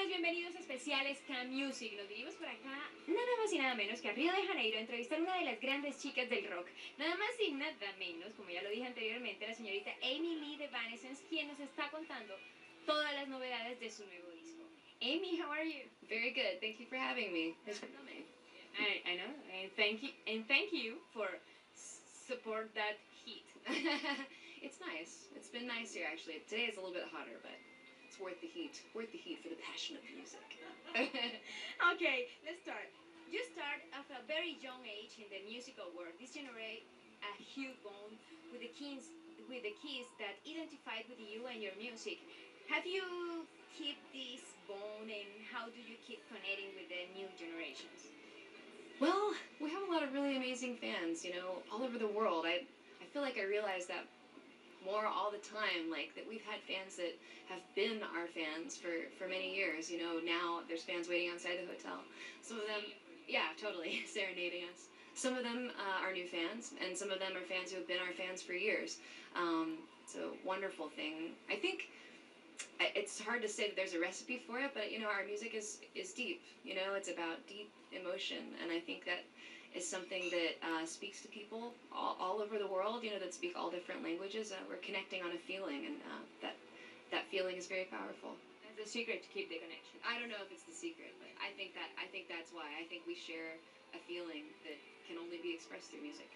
días, bienvenidos a especiales KMusic. Nos vinimos por acá, nada más y nada menos que a Río de Janeiro, a entrevistar a una de las grandes chicas del rock. Nada más y nada menos, como ya lo dije anteriormente, la señorita Amy Lee de Evanescence, quien nos está contando todas las novedades de su nuevo disco. Amy, how are you? Very good. Thank you for having me. Thanks for coming. I know, and thank you for support that heat. It's nice. It's been nice here actually. Today is a little bit hotter, but it's worth the heat. Worth the heat for the passion of music. Okay, let's start. You start at a very young age in the musical world. This generates a huge bond with the kids that identified with you and your music. Have you keep this bond, and how do you keep connecting with the new generations? Well, we have a lot of really amazing fans, you know, all over the world. I feel like I realize that more all the time, like that we've had fans that have been our fans for many years. You know, now there's fans waiting outside the hotel. Some of them, yeah, totally, serenading us. Some of them are new fans, and some of them are fans who have been our fans for years. It's a wonderful thing. I think it's hard to say that there's a recipe for it, but you know, our music is deep. You know, it's about deep emotion, and I think that is something that speaks to people all over the world. You know, that speak all different languages. We're connecting on a feeling, and that feeling is very powerful. That's the secret to keep the connection. I don't know if it's the secret, but I think that's why. I think we share a feeling that can only be expressed through music.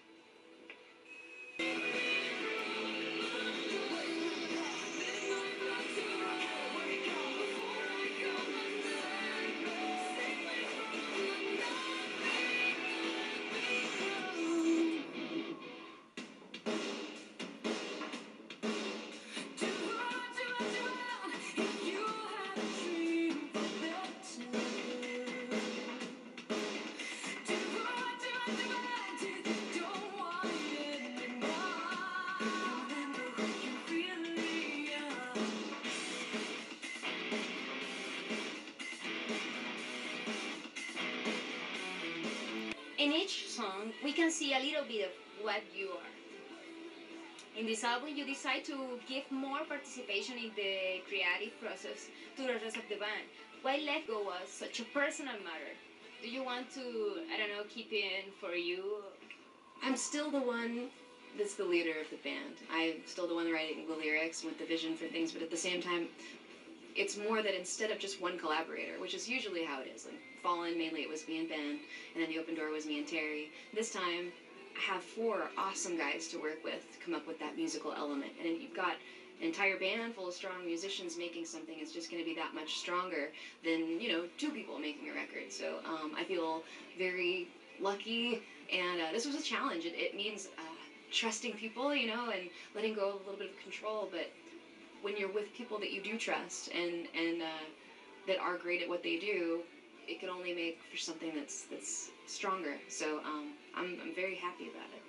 In each song, we can see a little bit of what you are. In this album, you decide to give more participation in the creative process to the rest of the band. Why let go was such a personal matter? Do you want to, I don't know, keep it in for you? I'm still the one that's the leader of the band. I'm still the one writing the lyrics with the vision for things, but at the same time, it's more that instead of just one collaborator, which is usually how it is, like Fallen, mainly it was me and Ben, and then The Open Door was me and Terry. This time, I have 4 awesome guys to work with to come up with that musical element. And you've got an entire band full of strong musicians making something that's just going to be that much stronger than, you know, 2 people making a record. So I feel very lucky, and this was a challenge. It means trusting people, you know, and letting go of a little bit of control, but when you're with people that you do trust and that are great at what they do, it can only make for something that's stronger. So I'm very happy about it.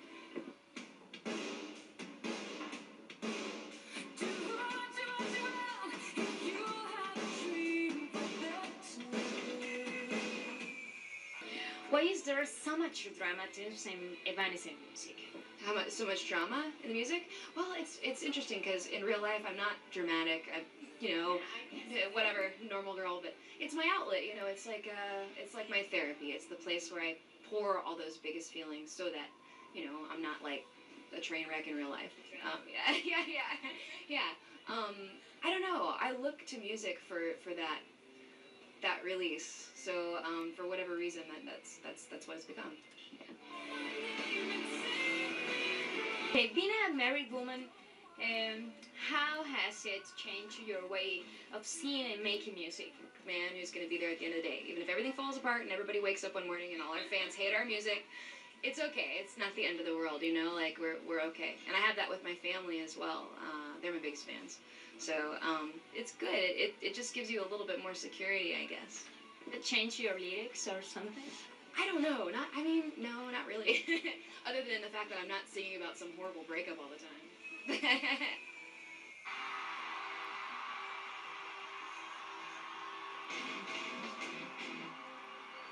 Why is there so much dramatism in Evanescence music? So much drama in the music? Well, it's interesting because in real life I'm not dramatic. You know, whatever, normal girl, but it's my outlet. You know, it's like my therapy. It's the place where I pour all those biggest feelings so that, you know, I'm not like a train wreck in real life. Yeah. I don't know. I look to music for that release. So for whatever reason, that's what it's become. Okay, being a married woman, how has it changed your way of seeing and making music? Man who's going to be there at the end of the day. Even if everything falls apart and everybody wakes up one morning and all our fans hate our music, it's okay. It's not the end of the world, you know, like we're okay. And I have that with my family as well. They're my biggest fans. So it's good. It just gives you a little bit more security, I guess. Did it change your lyrics or something? I don't know. No, not really. Other than the fact that I'm not singing about some horrible breakup all the time.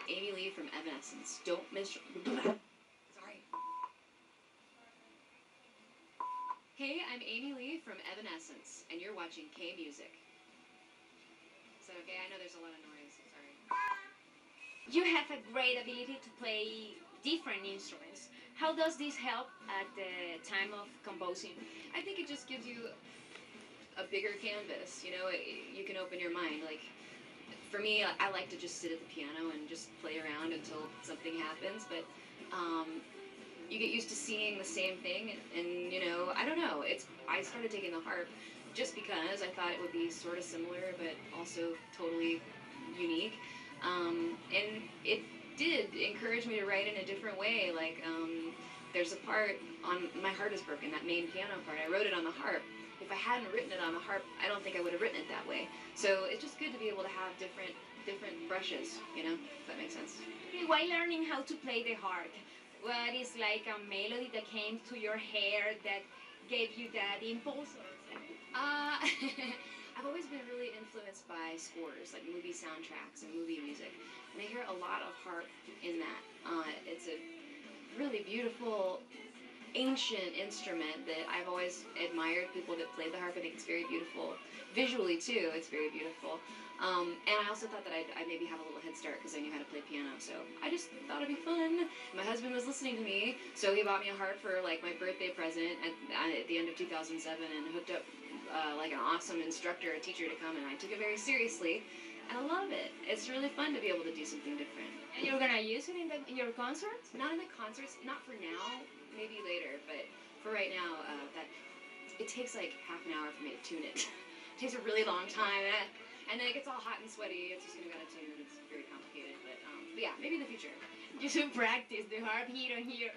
Amy Lee from Evanescence. Don't miss. Sorry. Hey, I'm Amy Lee from Evanescence, and you're watching KMusic. Is that okay? I know there's a lot of noise. Sorry. You have a great ability to play different instruments. How does this help at the time of composing? I think it just gives you a bigger canvas. You know, you can open your mind. Like, for me, I like to just sit at the piano and just play around until something happens. But you get used to seeing the same thing, and you know, I don't know. I started taking the harp just because I thought it would be sort of similar, but also totally unique. And it did encourage me to write in a different way. Like, there's a part on My Heart Is Broken, that main piano part. I wrote it on the harp. If I hadn't written it on the harp, I don't think I would have written it that way. So it's just good to be able to have different brushes, you know, if that makes sense. While learning how to play the harp, what is like a melody that came to your hair that gave you that impulse? I've always been really influenced by scores, like movie soundtracks and movie music, and I hear a lot of harp in that. It's a really beautiful, ancient instrument that I've always admired. People that play the harp, I think it's very beautiful. Visually too, it's very beautiful. And I also thought that I'd maybe have a little head start because I knew how to play piano. So I just thought it'd be fun. My husband was listening to me, so he bought me a harp for like my birthday present at the end of 2007 and hooked up like an awesome instructor, a teacher to come, and I took it very seriously. And I love it. It's really fun to be able to do something different. And you're gonna use it in your concerts? Not in the concerts, not for now. Maybe later, but for right now, that it takes like half an hour for me to tune it. It takes a really long time, and then it gets all hot and sweaty. It's just gonna gotta tune, and it's very complicated. But yeah, maybe in the future. You should practice the harp here and here.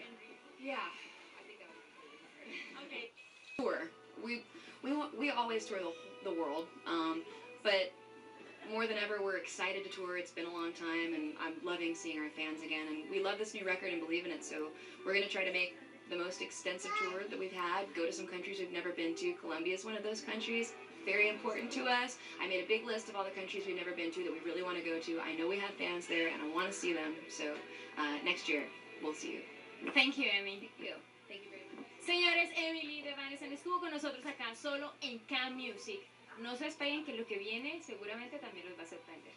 Yeah, I think that would be really hard. Okay. Tour. We always tour the world, but more than ever, we're excited to tour. It's been a long time, and I'm loving seeing our fans again. And we love this new record and believe in it, so we're going to try to make the most extensive tour that we've had, go to some countries we've never been to. Colombia is one of those countries, very important to us. I made a big list of all the countries we've never been to that we really want to go to. I know we have fans there, and I want to see them, so next year, we'll see you. Thank you, Emily. Thank you. Thank you very much. Señores, Emily de Evanescence estuvo con nosotros acá solo en KMusic. No se esperen que lo que viene seguramente también los va a sorprender.